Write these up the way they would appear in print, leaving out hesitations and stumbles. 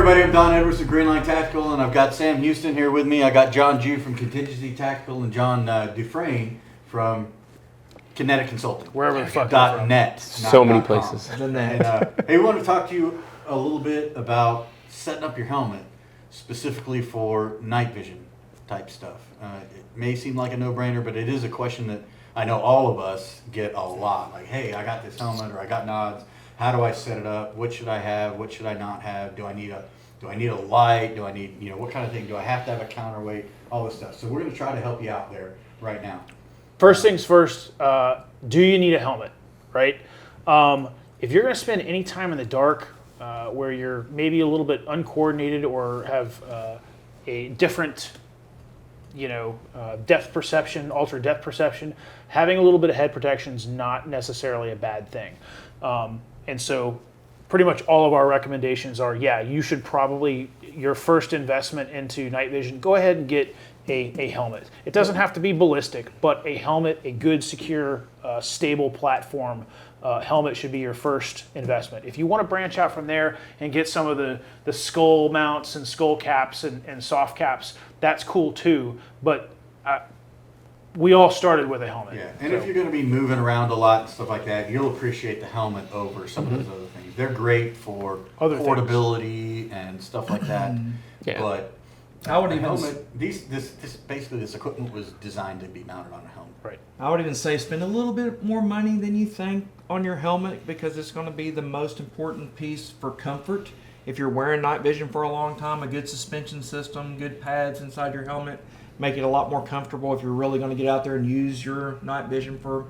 everybody, I'm Don Edwards of Greenline Tactical, and I've got Sam Houston here with me. I got John Jew from Contingency Tactical and John Dufresne from Kinetic Consulting. Wherever the fuck .net. So many places. And, hey, we want to talk to you a little bit about setting up your helmet, specifically for night vision type stuff. It may seem like a no-brainer, but it is a question that I know all of us get a lot. Like, hey, I got this helmet, or I got nods. How do I set it up? What should I have? What should I not have? Do I need a light? Do I need, what kind of thing? Do I have to have a counterweight? All this stuff. So we're going to try to help you out there right now. First things first, do you need a helmet, right? If you're going to spend any time in the dark where you're maybe a little bit uncoordinated or have a different, depth perception, altered depth perception, having a little bit of head protection is not necessarily a bad thing. And so pretty much all of our recommendations are, you should probably, your first investment into night vision, go ahead and get a helmet. It doesn't have to be ballistic, but a helmet, a good, secure, stable platform helmet should be your first investment. If you want to branch out from there and get some of the skull mounts and skull caps and soft caps, that's cool too, but we all started with a helmet. Yeah, and if you're going to be moving around a lot and stuff like that, you'll appreciate the helmet over some of those other things. They're great for portability and stuff like that. Yeah. But I would even helmet, this equipment was designed to be mounted on a helmet. Right. I would even say spend a little bit more money than you think on your helmet, because it's going to be the most important piece for comfort. If you're wearing night vision for a long time, a good suspension system, good pads inside your helmet, make it a lot more comfortable if you're really going to get out there and use your night vision for,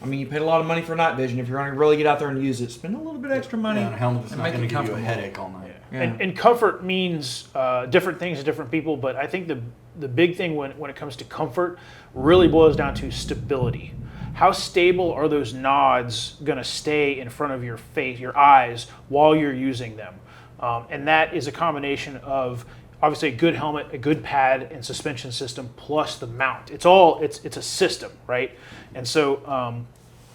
you paid a lot of money for night vision. If you're going to really get out there and use it, spend a little bit extra money. Yeah, a helmet that's and not make going it to give you a comfortable. headache all night. Yeah. And comfort means different things to different people, but I think the big thing when it comes to comfort really boils down to stability. How stable are those nods going to stay in front of your face, your eyes, while you're using them? And that is a combination of obviously a good helmet, a good pad and suspension system, plus the mount. It's a system, right? And so,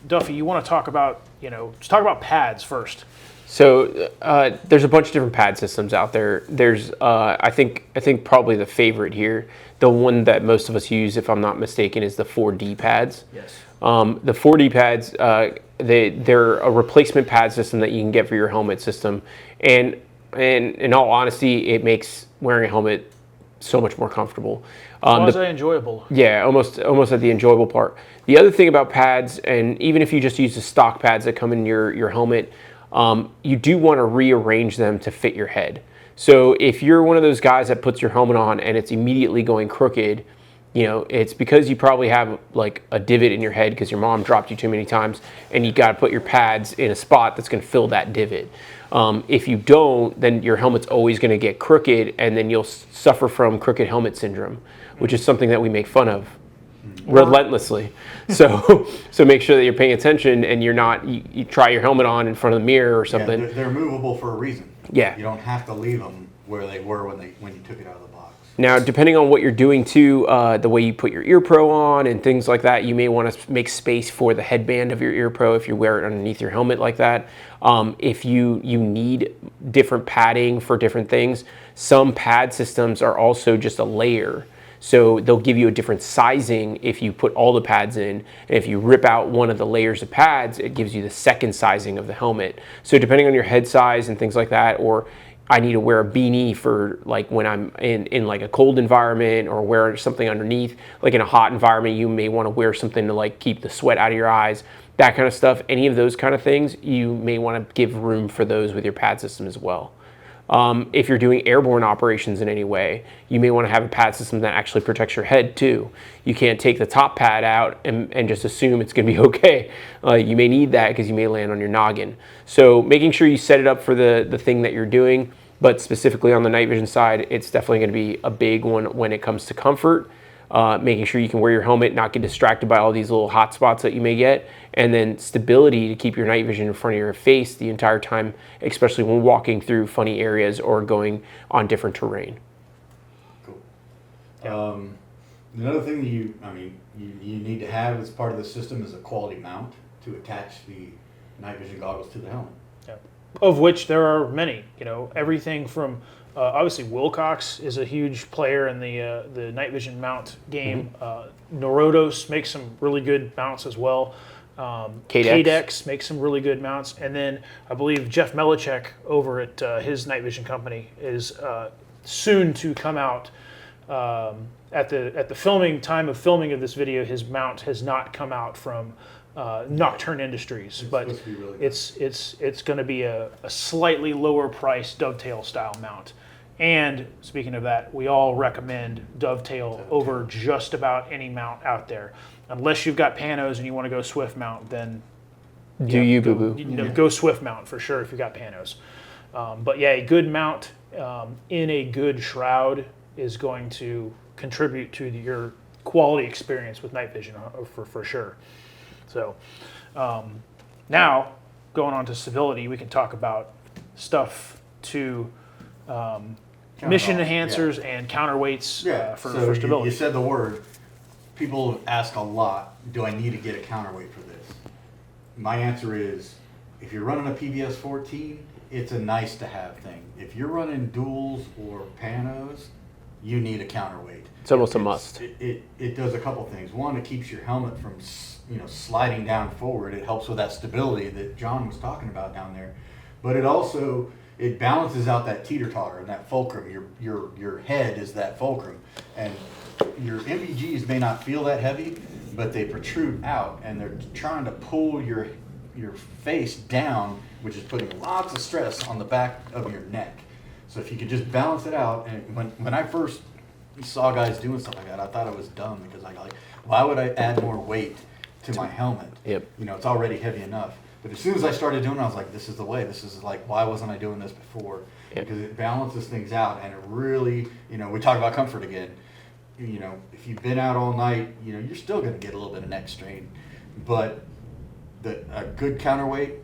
Duffy, you want to talk about, let's talk about pads first. So there's a bunch of different pad systems out there. There's I think probably the favorite here, the one that most of us use, if I'm not mistaken, is the 4D pads. Yes. The 4D pads, they're a replacement pad system that you can get for your helmet system, and in all honesty, it makes wearing a helmet so much more comfortable. Quasi-enjoyable. Yeah, almost at the enjoyable part. The other thing about pads, and even if you just use the stock pads that come in your helmet, you do want to rearrange them to fit your head. So if you're one of those guys that puts your helmet on and it's immediately going crooked, it's because you probably have like a divot in your head because your mom dropped you too many times, and you got to put your pads in a spot that's going to fill that divot. If you don't, then your helmet's always going to get crooked, and then you'll suffer from crooked helmet syndrome, which is something that we make fun of relentlessly. So make sure that you're paying attention and you're not, you try your helmet on in front of the mirror or something. Yeah, they're movable for a reason. Yeah. You don't have to leave them where they were when you took it out of the box. Now, depending on what you're doing too, the way you put your ear pro on and things like that, you may want to make space for the headband of your ear pro if you wear it underneath your helmet like that. If you need different padding for different things, some pad systems are also just a layer. So they'll give you a different sizing if you put all the pads in. And if you rip out one of the layers of pads, it gives you the second sizing of the helmet. So depending on your head size and things like that, or I need to wear a beanie for like when I'm in like a cold environment, or wear something underneath. Like in a hot environment, you may want to wear something to like keep the sweat out of your eyes, that kind of stuff. Any of those kind of things, you may want to give room for those with your pad system as well. If you're doing airborne operations in any way, you may want to have a pad system that actually protects your head too. You can't take the top pad out and just assume it's going to be okay. You may need that because you may land on your noggin. So making sure you set it up for the thing that you're doing, but specifically on the night vision side, it's definitely going to be a big one when it comes to comfort. Making sure you can wear your helmet, not get distracted by all these little hot spots that you may get, and then stability to keep your night vision in front of your face the entire time, especially when walking through funny areas or going on different terrain. Cool. Yeah. Another thing that you need to have as part of the system is a quality mount to attach the night vision goggles to the helmet. Yeah. Of which there are many, everything from Obviously, Wilcox is a huge player in the night vision mount game. Norodos makes some really good mounts as well. Kadex makes some really good mounts, and then I believe Jeff Melichek over at his night vision company is soon to come out. At the time of filming of this video, his mount has not come out from Nocturne Industries, but really it's going to be a slightly lower price dovetail style mount. And speaking of that, we all recommend dovetail over just about any mount out there. Unless you've got panos and you want to go Swift mount, then go Swift mount for sure if you've got panos. But yeah, a good mount in a good shroud is going to contribute to your quality experience with night vision for sure. So now going on to civility, we can talk about stuff to mission enhancers and counterweights for stability. You said the word. People ask a lot, do I need to get a counterweight for this? My answer is, if you're running a PVS 14, it's a nice to have thing. If you're running duals or panos, you need a counterweight. It's almost a must. It does a couple things. One, it keeps your helmet from sliding down forward. It helps with that stability that John was talking about down there. But it balances out that teeter-totter and that fulcrum. Your head is that fulcrum. And your MVGs may not feel that heavy, but they protrude out and they're trying to pull your face down, which is putting lots of stress on the back of your neck. So if you could just balance it out, and when I first saw guys doing stuff like that, I thought it was dumb because why would I add more weight to my helmet? Yep. It's already heavy enough. But as soon as I started doing it, I was like, this is the way. This is why wasn't I doing this before? Yep. Because it balances things out, and it really, we talk about comfort again. If you've been out all night, you're still going to get a little bit of neck strain. But a good counterweight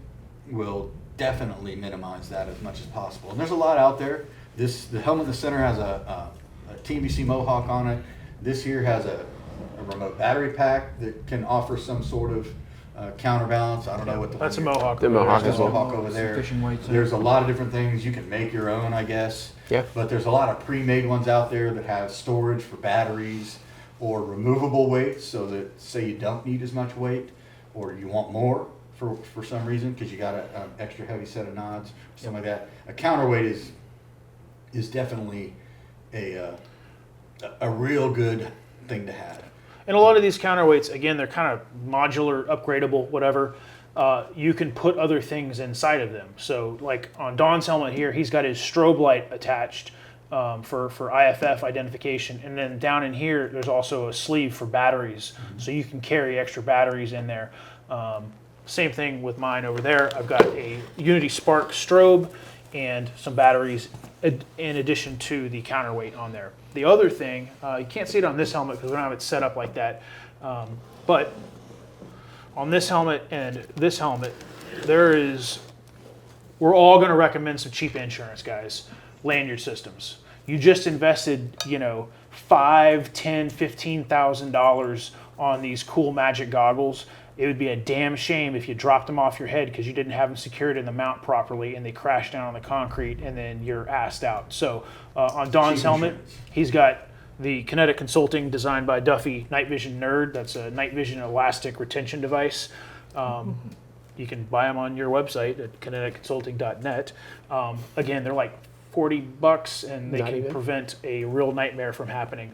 will definitely minimize that as much as possible. And there's a lot out there. The helmet in the center has a TVC Mohawk on it. This here has a remote battery pack that can offer some sort of counterbalance. I don't know what that's a Mohawk. The Mohawk There's as a well. Mohawk over there. Fishing weights. There's a lot of different things. You can make your own, I guess. Yeah. But there's a lot of pre-made ones out there that have storage for batteries or removable weights, so that say you don't need as much weight or you want more for some reason because you got an extra heavy set of nods or something like that. A counterweight is definitely a real good thing to have. And a lot of these counterweights, again, they're kind of modular, upgradable, whatever. You can put other things inside of them. So like on Don's helmet here, he's got his strobe light attached for IFF identification. And then down in here, there's also a sleeve for batteries. So you can carry extra batteries in there. Same thing with mine over there. I've got a Unity Spark strobe and some batteries in addition to the counterweight on there. The other thing, you can't see it on this helmet because we don't have it set up like that, but on this helmet and this helmet, we're all going to recommend some cheap insurance, guys. Lanyard systems. You just invested, $5,000, $10,000, $15,000 on these cool Magic goggles. It would be a damn shame if you dropped them off your head because you didn't have them secured in the mount properly and they crashed down on the concrete and then you're assed out. So on Don's helmet, he's got the Kinetic Consulting designed by Duffy Night Vision Nerd. That's a night vision elastic retention device. You can buy them on your website at kineticconsulting.net. Again, they're like $40 and they can prevent a real nightmare from happening.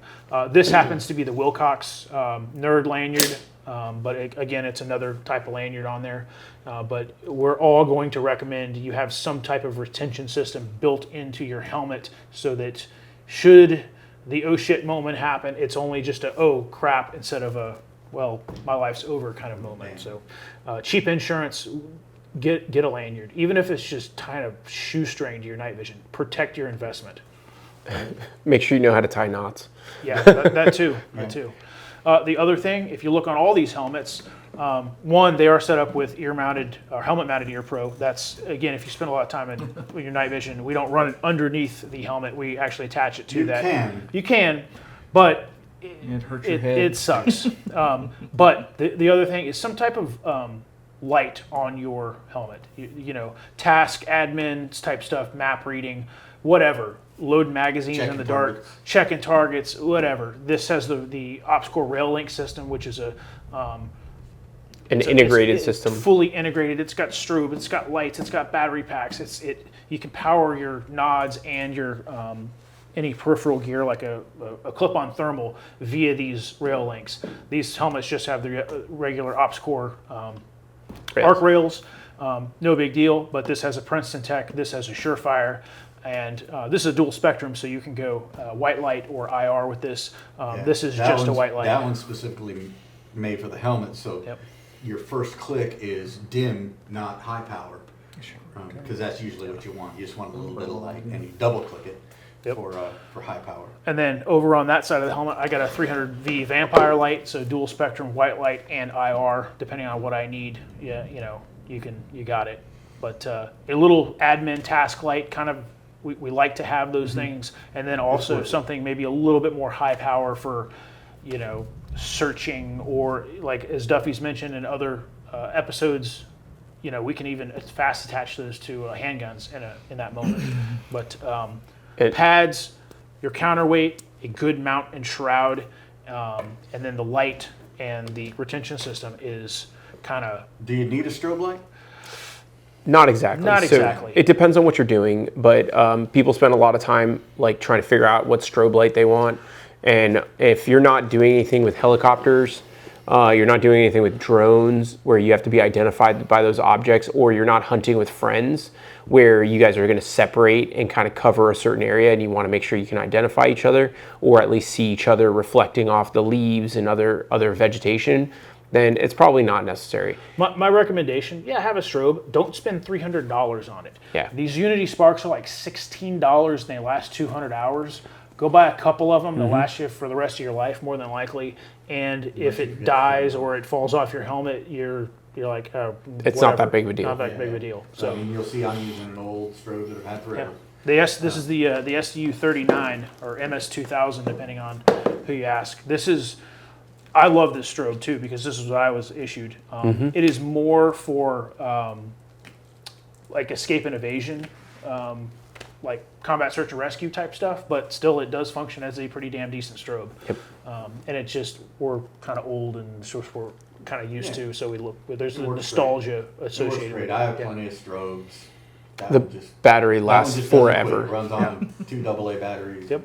This happens to be the Wilcox Nerd lanyard. But again, it's another type of lanyard on there. But we're all going to recommend you have some type of retention system built into your helmet so that should the oh shit moment happen, it's only just a oh crap instead of a well, my life's over kind of moment. So cheap insurance, get a lanyard. Even if it's just kind of shoestring to your night vision, protect your investment. Make sure you know how to tie knots. Yeah, that too. That too. The other thing, if you look on all these helmets, one, they are set up with ear-mounted or helmet-mounted ear pro. That's, again, if you spend a lot of time in your night vision, we don't run it underneath the helmet. We actually attach it to that. You can, but it hurts your head. It sucks. But the other thing is some type of light on your helmet. You know, task, admin type stuff, map reading, whatever. Load magazines in Checking the dark, targets. checking targets, whatever. This has the OpsCore rail link system, which is An integrated it's system. fully integrated. It's got strobe, it's got lights, it's got battery packs. You can power your nods and your any peripheral gear like a clip-on thermal via these rail links. These helmets just have the regular OpsCore arc rails. No big deal, but this has a Princeton Tech, this has a Surefire, and this is a dual spectrum, so you can go white light or IR with this. Yeah, This is that just a one's- white light. That one's specifically made for the helmet, so Yep. your first click is dim, not high power. Because that's usually what you want. You just want a little bit of light, and you double click it Yep. for high power. And then over on that side of the helmet, I got a 300V Vampire light, so dual spectrum white light and IR, depending on what I need. Yeah, you know, you got it. But a little admin task light, kind of, we like to have those things, and then also worth it. something maybe a little bit more high power for, you know, searching, or like as Duffy's mentioned in other episodes, you know, we can even fast attach those to handguns in that moment. But pads, your counterweight, a good mount and shroud, and then the light and the retention system is kind of Do you need a strobe light? Not exactly. Not So exactly. it depends on what you're doing, but people spend a lot of time like trying to figure out what strobe light they want. And if you're not doing anything with helicopters, you're not doing anything with drones where you have to be identified by those objects, or you're not hunting with friends where you guys are going to separate and kind of cover a certain area, and you want to make sure you can identify each other or at least see each other reflecting off the leaves and other vegetation, then it's probably not necessary. My recommendation, have a strobe. Don't spend $300 on it. Yeah. These Unity Sparks are like $16 and they last 200 hours. Go buy a couple of them. They'll last you for the rest of your life, more than likely. And if it dies or it falls off your helmet, you're like, oh, It's not whatever. that big of a deal. Not that big of a deal. So I So mean, you'll see I'm using an old strobe that I've had forever. this is the SDU39 or MS2000, depending on who you ask. I love this strobe too, because this is what I was issued. It is more for like escape and evasion, like combat search and rescue type stuff, but still it does function as a pretty damn decent strobe. Yep. And it's just, we're kind of old and so we're kind of used to, so there's a works nostalgia It works associated great. with it. I have Yeah. plenty of strobes. That The one just- battery that one lasts just doesn't quit. forever. It runs on 2 AA batteries. Yep.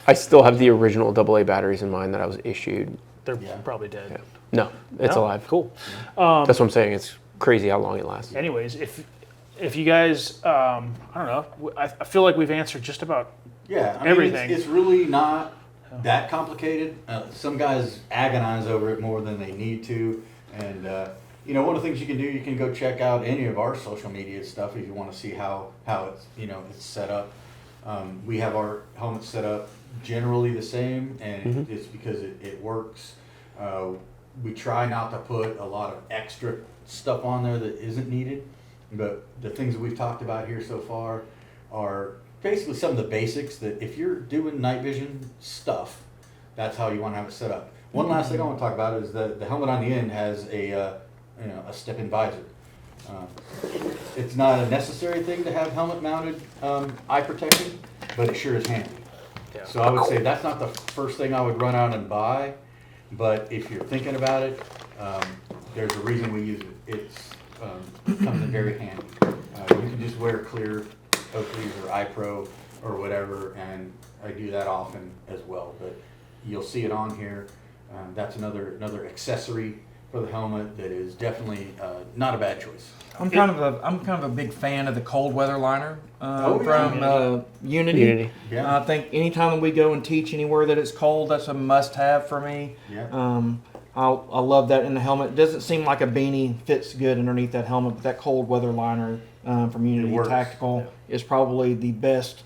I still have the original AA batteries in mine that I was issued. They're Yeah. probably dead. No, it's No? alive. Cool. That's what I'm saying. It's crazy how long it lasts. Anyways, if you guys, I don't know, I feel like we've answered just about Yeah, I mean, Everything. It's really not that complicated. Some guys agonize over it more than they need to, and one of the things you can do, you can go check out any of our social media stuff if you want to see how it's it's set up. We have our helmets set up generally the same, and it's because it works. We try not to put a lot of extra stuff on there that isn't needed, but the things that we've talked about here so far are basically some of the basics that if you're doing night vision stuff, that's how you want to have it set up. One last thing I want to talk about is the helmet on the end has a step-in visor. It's not a necessary thing to have helmet mounted eye protection, but it sure is handy. Yeah. So I would say that's not the first thing I would run out and buy, but if you're thinking about it, there's a reason we use it. It comes in very handy. You can just wear clear Oakley's or iPro or whatever, and I do that often as well. But you'll see it on here. That's another accessory for the helmet that is definitely not a bad choice. I'm kind of a big fan of the cold weather liner Oh, from Unity. Unity. Yeah. I think anytime that we go and teach anywhere that it's cold, that's a must-have for me. Yeah. I love that in the helmet. It doesn't seem like a beanie fits good underneath that helmet, but that cold weather liner from Unity works. Tactical is probably the best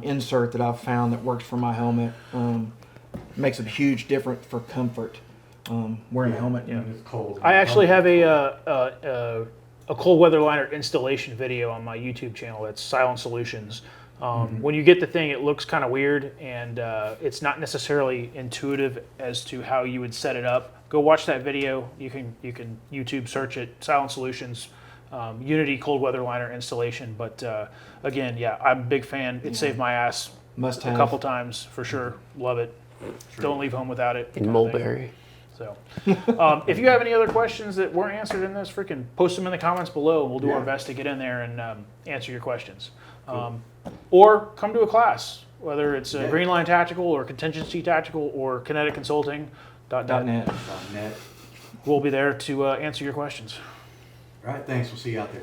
insert that I've found that works for my helmet. Makes a huge difference for comfort wearing a helmet. Yeah. It's cold. I actually have a cold weather liner installation video on my YouTube channel. That's Silent Solutions. When you get the thing, it looks kind of weird, and it's not necessarily intuitive as to how you would set it up. go watch that video. You can YouTube search it, Silent Solutions, Unity cold weather liner installation. But again, yeah, I'm a big fan. It saved my ass Must a have. couple times for sure. Love it. Don't leave home without it. In kind of thing. Mulberry. So, if you have any other questions that weren't answered in this, freaking post them in the comments below. We'll do our best to get in there and answer your questions. Or come to a class, whether it's Greenline Tactical or Contingency Tactical or Kinetic Consulting. .net. .net. We'll be there to answer your questions. All right, thanks. We'll see you out there.